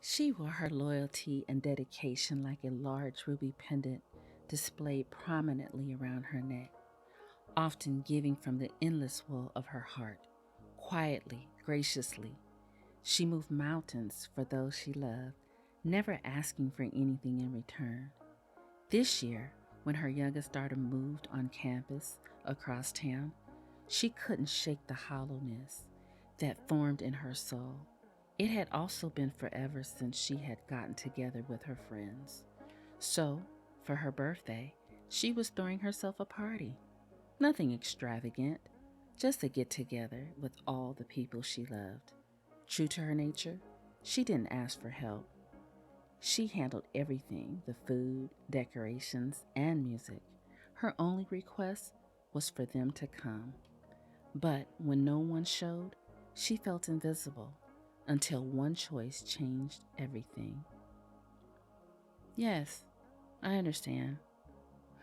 She wore her loyalty and dedication like a large ruby pendant displayed prominently around her neck, often giving from the endless well of her heart. Quietly, graciously, she moved mountains for those she loved, never asking for anything in return. This year, when her youngest daughter moved on campus across town, she couldn't shake the hollowness that formed in her soul. It had also been forever since she had gotten together with her friends. So, for her birthday, she was throwing herself a party. Nothing extravagant, just a get together with all the people she loved. True to her nature, she didn't ask for help. She handled everything: the food, decorations, and music. Her only request was for them to come. But when no one showed, she felt invisible until one choice changed everything. Yes, I understand.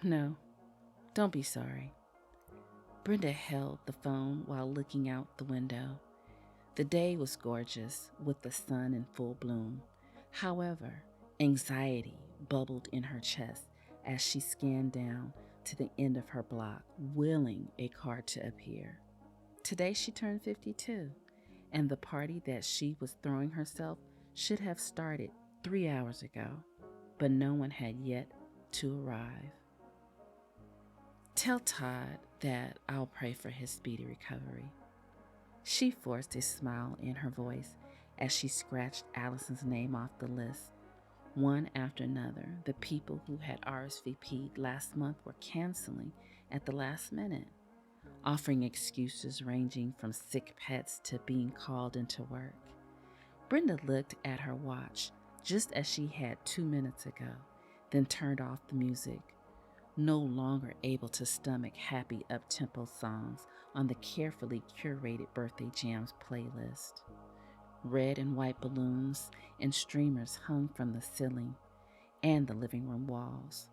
No, don't be sorry. Brenda held the phone while looking out the window. The day was gorgeous, with the sun in full bloom. However, anxiety bubbled in her chest as she scanned down to the end of her block, willing a car to appear. Today she turned 52, and the party that she was throwing herself should have started 3 hours ago, but no one had yet to arrive. Tell Todd that I'll pray for his speedy recovery. She forced a smile in her voice as she scratched Allison's name off the list. One after another, the people who had RSVP'd last month were canceling at the last minute, offering excuses ranging from sick pets to being called into work. Brenda looked at her watch just as she had 2 minutes ago, then turned off the music, no longer able to stomach happy up-tempo songs on the carefully curated Birthday Jams playlist. Red and white balloons and streamers hung from the ceiling and the living room walls.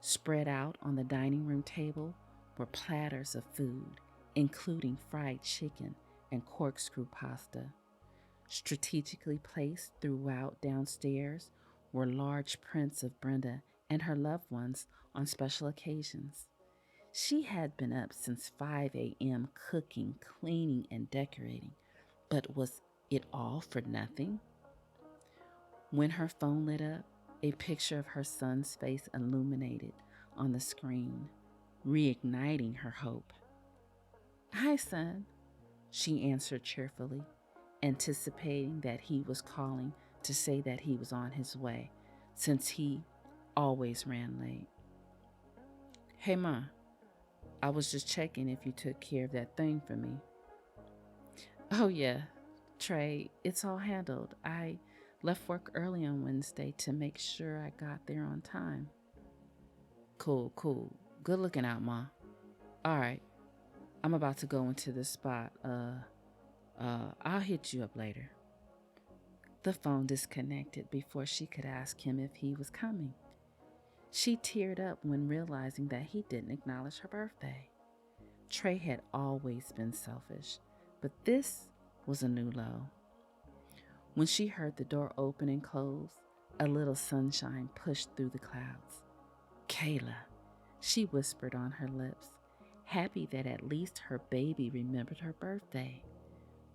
Spread out on the dining room table were platters of food, including fried chicken and corkscrew pasta. Strategically placed throughout downstairs were large prints of Brenda and her loved ones on special occasions. She had been up since 5 a.m. cooking, cleaning, and decorating, but was it all for nothing? When her phone lit up, a picture of her son's face illuminated on the screen, reigniting her hope. "Hi, son," she answered cheerfully, anticipating that he was calling to say that he was on his way, since he always ran late. "Hey, Ma, I was just checking if you took care of that thing for me." "Oh, yeah, Trey, it's all handled. I left work early on Wednesday to make sure I got there on time." "Cool, cool. Good looking out, Ma. All right, I'm about to go into this spot. I'll hit you up later." The phone disconnected before she could ask him if he was coming. She teared up when realizing that he didn't acknowledge her birthday. Trey had always been selfish, but this was a new low. When she heard the door open and close, a little sunshine pushed through the clouds. "Kayla," she whispered on her lips, happy that at least her baby remembered her birthday.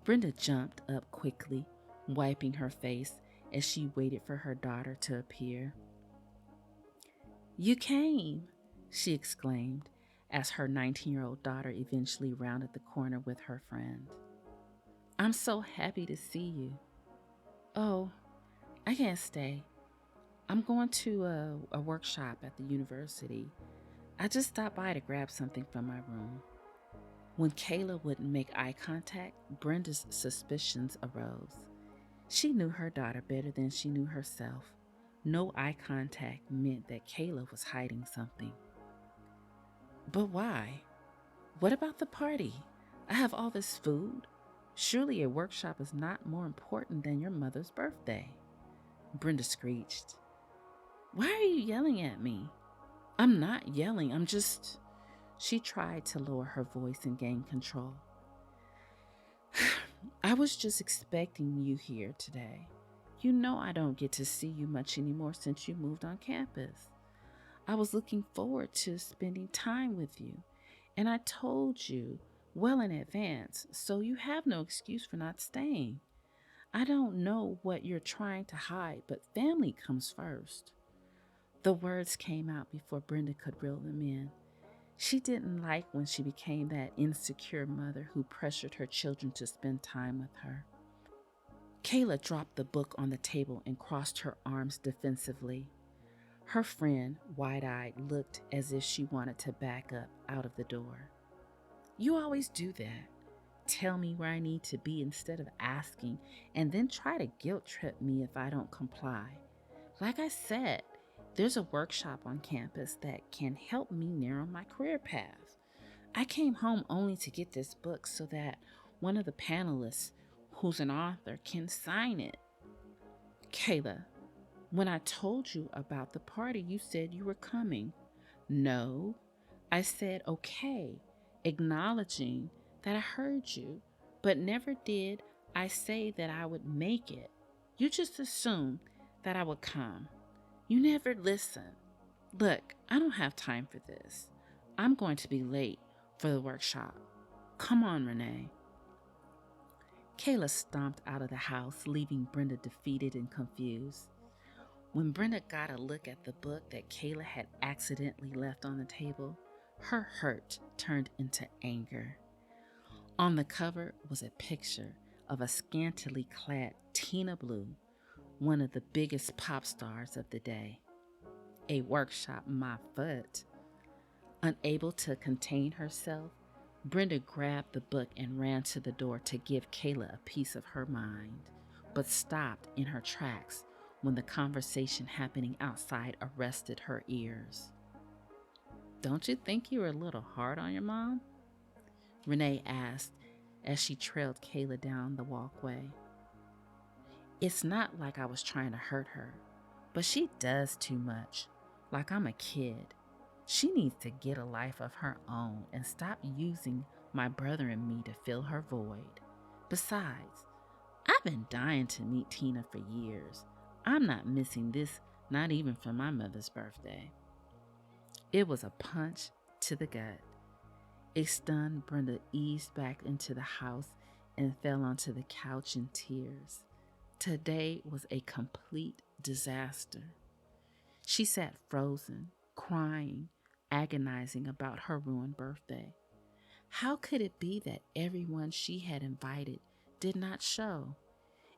Brenda jumped up quickly, wiping her face as she waited for her daughter to appear. "You came," she exclaimed as her 19-year-old daughter eventually rounded the corner with her friend. "I'm so happy to see you." "Oh, I can't stay. I'm going to a workshop at the university. I just stopped by to grab something from my room." When Kayla wouldn't make eye contact, Brenda's suspicions arose. She knew her daughter better than she knew herself. No eye contact meant that Kayla was hiding something. "But why? What about the party? I have all this food. Surely a workshop is not more important than your mother's birthday." Brenda screeched. "Why are you yelling at me?" "I'm not yelling, I'm just..." She tried to lower her voice and gain control. "I was just expecting you here today. You know I don't get to see you much anymore since you moved on campus. I was looking forward to spending time with you, and I told you well in advance, so you have no excuse for not staying. I don't know what you're trying to hide, but family comes first." The words came out before Brenda could reel them in. She didn't like when she became that insecure mother who pressured her children to spend time with her. Kayla dropped the book on the table and crossed her arms defensively. Her friend, wide-eyed, looked as if she wanted to back up out of the door. "You always do that. Tell me where I need to be instead of asking, and then try to guilt trip me if I don't comply. Like I said, there's a workshop on campus that can help me narrow my career path. I came home only to get this book so that one of the panelists, who's an author, can sign it." "Kayla, when I told you about the party, you said you were coming." "No, I said okay, acknowledging that I heard you, but never did I say that I would make it. You just assumed that I would come. You never listen. Look, I don't have time for this. I'm going to be late for the workshop. Come on, Renee." Kayla stomped out of the house, leaving Brenda defeated and confused. When Brenda got a look at the book that Kayla had accidentally left on the table, her hurt turned into anger. On the cover was a picture of a scantily clad Tina Blue, one of the biggest pop stars of the day. A workshop, my foot. Unable to contain herself, Brenda grabbed the book and ran to the door to give Kayla a piece of her mind, but stopped in her tracks when the conversation happening outside arrested her ears. "Don't you think you were a little hard on your mom?" Renee asked as she trailed Kayla down the walkway. "It's not like I was trying to hurt her, but she does too much, like I'm a kid. She needs to get a life of her own and stop using my brother and me to fill her void. Besides, I've been dying to meet Tina for years. I'm not missing this, not even for my mother's birthday." It was a punch to the gut. A stunned Brenda eased back into the house and fell onto the couch in tears. Today was a complete disaster. She sat frozen, crying, agonizing about her ruined birthday. How could it be that everyone she had invited did not show?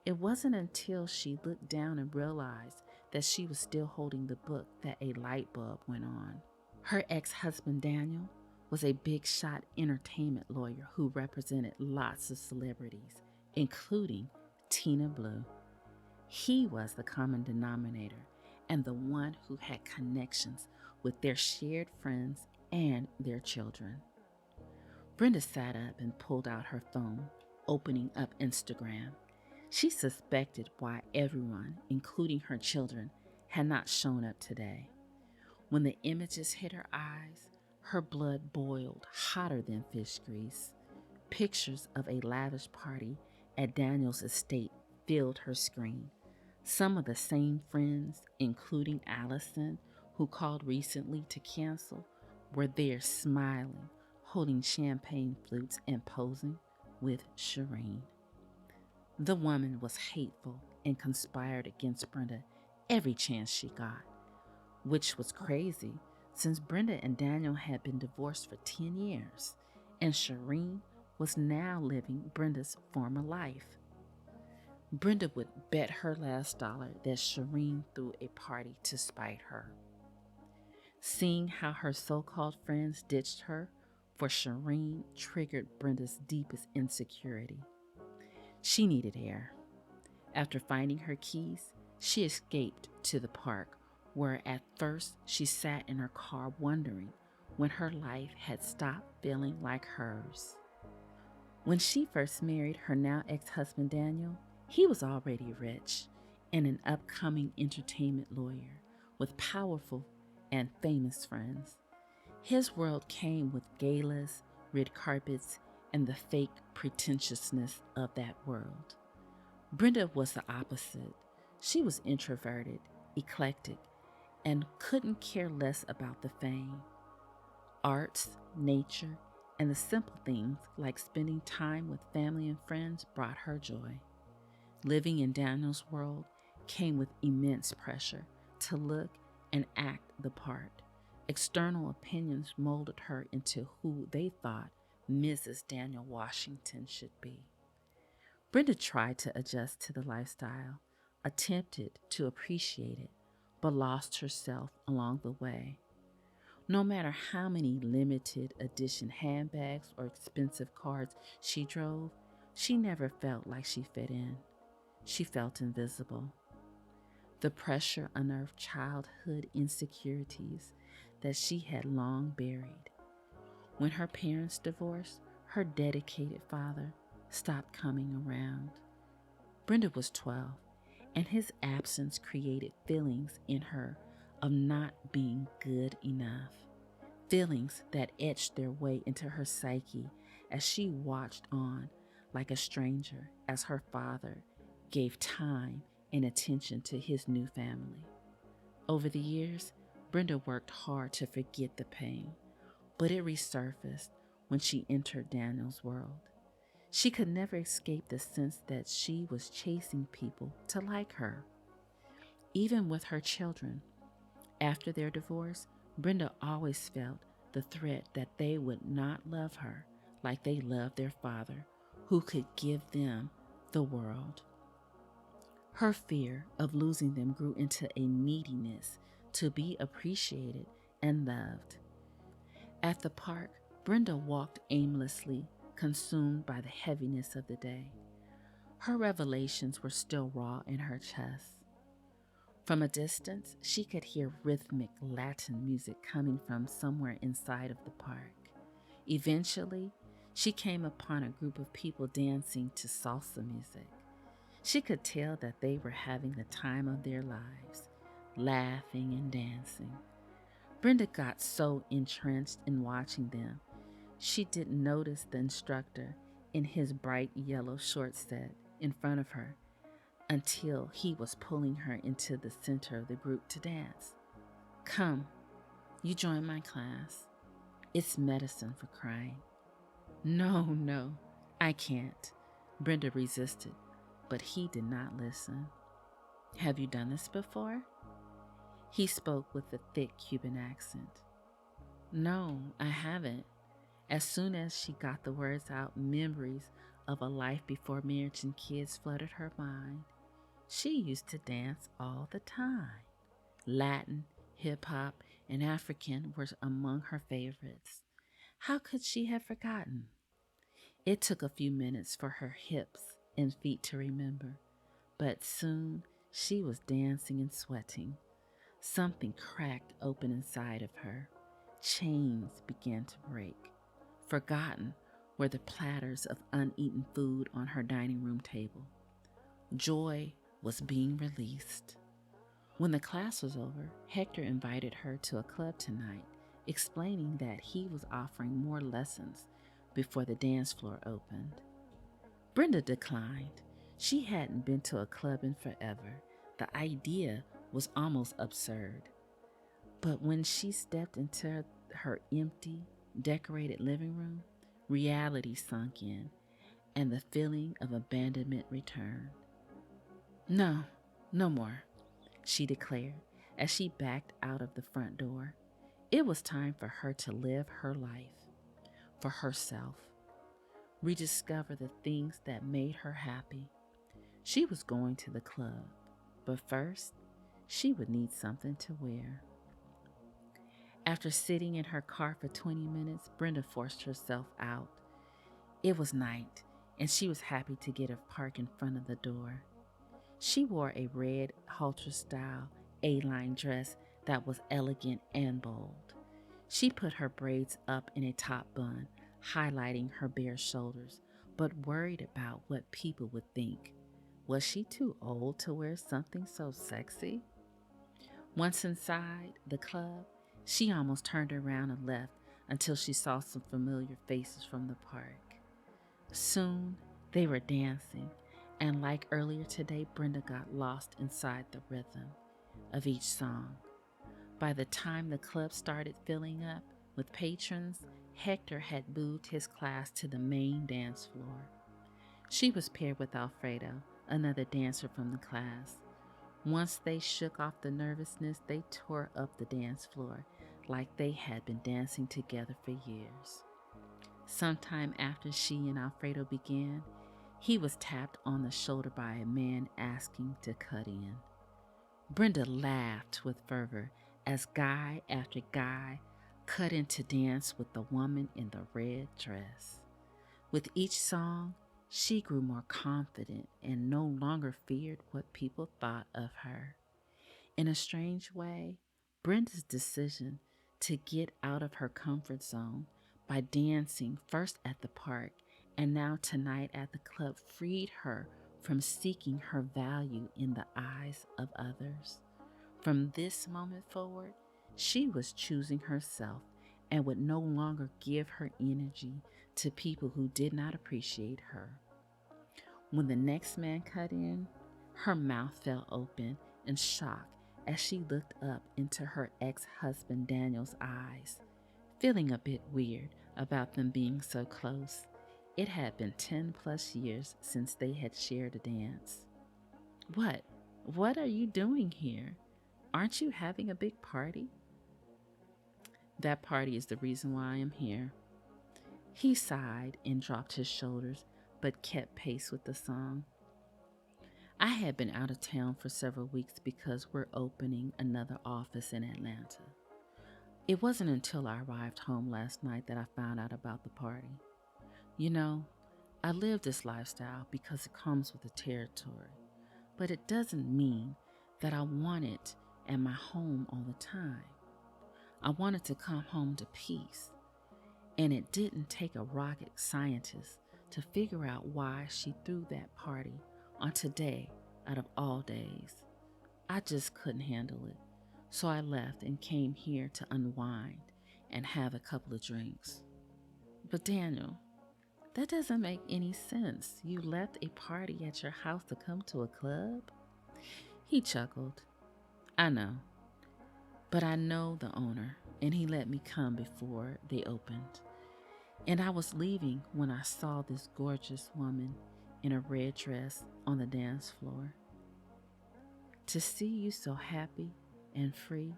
It wasn't until she looked down and realized that she was still holding the book that a light bulb went on. Her ex-husband, Daniel, was a big-shot entertainment lawyer who represented lots of celebrities, including Tina Blue. He was the common denominator and the one who had connections with their shared friends and their children. Brenda sat up and pulled out her phone, opening up Instagram. She suspected why everyone, including her children, had not shown up today. When the images hit her eyes, her blood boiled hotter than fish grease. Pictures of a lavish party at Daniel's estate filled her screen. Some of the same friends, including Allison, who called recently to cancel, were there smiling, holding champagne flutes and posing with Shireen. The woman was hateful and conspired against Brenda every chance she got, which was crazy since Brenda and Daniel had been divorced for 10 years, and Shireen was now living Brenda's former life. Brenda would bet her last dollar that Shireen threw a party to spite her. Seeing how her so-called friends ditched her for Shireen triggered Brenda's deepest insecurity. She needed air. After finding her keys, she escaped to the park, where at first she sat in her car wondering when her life had stopped feeling like hers. When she first married her now ex-husband Daniel, he was already rich and an upcoming entertainment lawyer with powerful and famous friends. His world came with galas, red carpets, and the fake pretentiousness of that world. Brenda was the opposite. She was introverted, eclectic, and couldn't care less about the fame. Arts, nature, and the simple things like spending time with family and friends brought her joy. Living in Daniel's world came with immense pressure to look and act the part. External opinions molded her into who they thought Mrs. Daniel Washington should be. Brenda tried to adjust to the lifestyle, attempted to appreciate it, but lost herself along the way. No matter how many limited edition handbags or expensive cars she drove, she never felt like she fit in. She felt invisible. The pressure unnerved childhood insecurities that she had long buried. When her parents divorced, her dedicated father stopped coming around. Brenda was 12, and his absence created feelings in her of not being good enough. Feelings that etched their way into her psyche as she watched on like a stranger as her father gave time and attention to his new family. Over the years, Brenda worked hard to forget the pain, but it resurfaced when she entered Daniel's world. She could never escape the sense that she was chasing people to like her. Even with her children, after their divorce, Brenda always felt the threat that they would not love her like they loved their father, who could give them the world. Her fear of losing them grew into a neediness to be appreciated and loved. At the park, Brenda walked aimlessly, consumed by the heaviness of the day. Her revelations were still raw in her chest. From a distance, she could hear rhythmic Latin music coming from somewhere inside of the park. Eventually, she came upon a group of people dancing to salsa music. She could tell that they were having the time of their lives, laughing and dancing. Brenda got so entrenched in watching them, she didn't notice the instructor in his bright yellow short set in front of her until he was pulling her into the center of the group to dance. "Come, you join my class. It's medicine for crying." No, I can't," Brenda resisted, but he did not listen. "Have you done this before?" He spoke with a thick Cuban accent. "No, I haven't." As soon as she got the words out, memories of a life before marriage and kids flooded her mind. She used to dance all the time. Latin, hip-hop, and African were among her favorites. How could she have forgotten? It took a few minutes for her hips and feet to remember, but soon she was dancing and sweating. Something cracked open inside of her. Chains began to break. Forgotten were the platters of uneaten food on her dining room table. Joy was being released. When the class was over, Hector invited her to a club tonight, explaining that he was offering more lessons before the dance floor opened. Brenda declined. She hadn't been to a club in forever. The idea was almost absurd. But when she stepped into her empty, decorated living room, reality sunk in, and the feeling of abandonment returned. "No, no more," she declared as she backed out of the front door. It was time for her to live her life, for herself, rediscover the things that made her happy. She was going to the club, but first, she would need something to wear. After sitting in her car for 20 minutes, Brenda forced herself out. It was night, and she was happy to get a park in front of the door. She wore a red halter-style A-line dress that was elegant and bold. She put her braids up in a top bun, highlighting her bare shoulders, but worried about what people would think. Was she too old to wear something so sexy? Once inside the club, she almost turned around and left until she saw some familiar faces from the park. Soon, they were dancing, And like earlier today, Brenda got lost inside the rhythm of each song. By the time the club started filling up with patrons, Hector had moved his class to the main dance floor. She was paired with Alfredo, another dancer from the class. Once they shook off the nervousness, they tore up the dance floor like they had been dancing together for years. Sometime after she and Alfredo began, he was tapped on the shoulder by a man asking to cut in. Brenda laughed with fervor as guy after guy cut in to dance with the woman in the red dress. With each song, she grew more confident and no longer feared what people thought of her. In a strange way, Brenda's decision to get out of her comfort zone by dancing first at the park and now tonight at the club freed her from seeking her value in the eyes of others. From this moment forward, she was choosing herself and would no longer give her energy to people who did not appreciate her. When the next man cut in, her mouth fell open in shock as she looked up into her ex-husband Daniel's eyes, feeling a bit weird about them being so close. It had been 10 plus years since they had shared a dance. What? What are you doing here? Aren't you having a big party? That party is the reason why I am here. He sighed and dropped his shoulders, but kept pace with the song. I had been out of town for several weeks because we're opening another office in Atlanta. It wasn't until I arrived home last night that I found out about the party. You know, I live this lifestyle because it comes with the territory, but it doesn't mean that I want it at my home all the time. I wanted to come home to peace, and it didn't take a rocket scientist to figure out why she threw that party on today out of all days. I just couldn't handle it, so I left and came here to unwind and have a couple of drinks. But Daniel, that doesn't make any sense. You left a party at your house to come to a club? He chuckled. I know, but I know the owner, and he let me come before they opened. And I was leaving when I saw this gorgeous woman in a red dress on the dance floor. To see you so happy and free,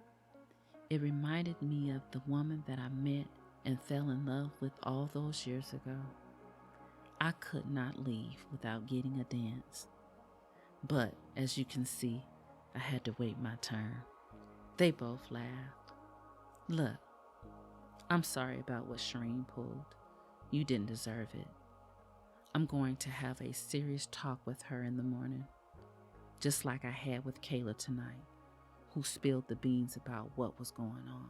it reminded me of the woman that I met and fell in love with all those years ago. I could not leave without getting a dance. But as you can see, I had to wait my turn. They both laughed. Look, I'm sorry about what Shireen pulled. You didn't deserve it. I'm going to have a serious talk with her in the morning, just like I had with Kayla tonight, who spilled the beans about what was going on.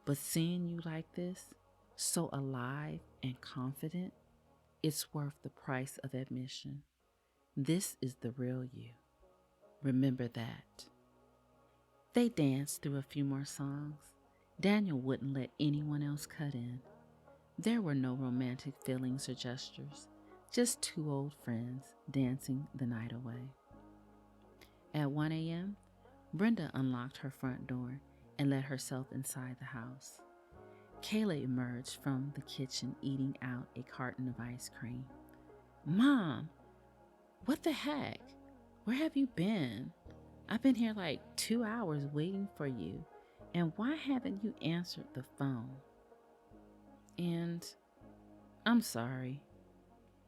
But seeing you like this, so alive and confident, it's worth the price of admission. This is the real you. Remember that. They danced through a few more songs. Daniel wouldn't let anyone else cut in. There were no romantic feelings or gestures, just two old friends dancing the night away. At 1 a.m., Brenda unlocked her front door and let herself inside the house. Kayla emerged from the kitchen eating out a carton of ice cream. Mom, what the heck? Where have you been? I've been here like 2 hours waiting for you, and why haven't you answered the phone? And I'm sorry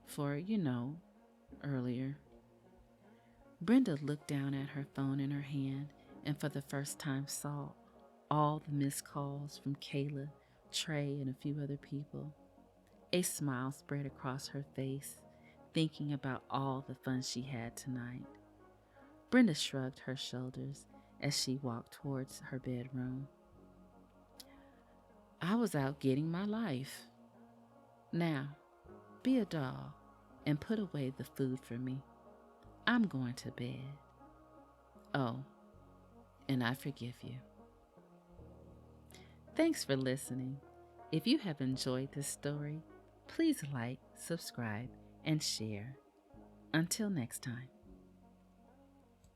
for, earlier. Brenda looked down at her phone in her hand and for the first time saw all the missed calls from Kayla, Trey, and a few other people. A smile spread across her face, thinking about all the fun she had tonight. Brenda shrugged her shoulders as she walked towards her bedroom. I was out getting my life. Now, be a doll and put away the food for me. I'm going to bed. Oh, and I forgive you. Thanks for listening. If you have enjoyed this story, please like, subscribe, and share. Until next time.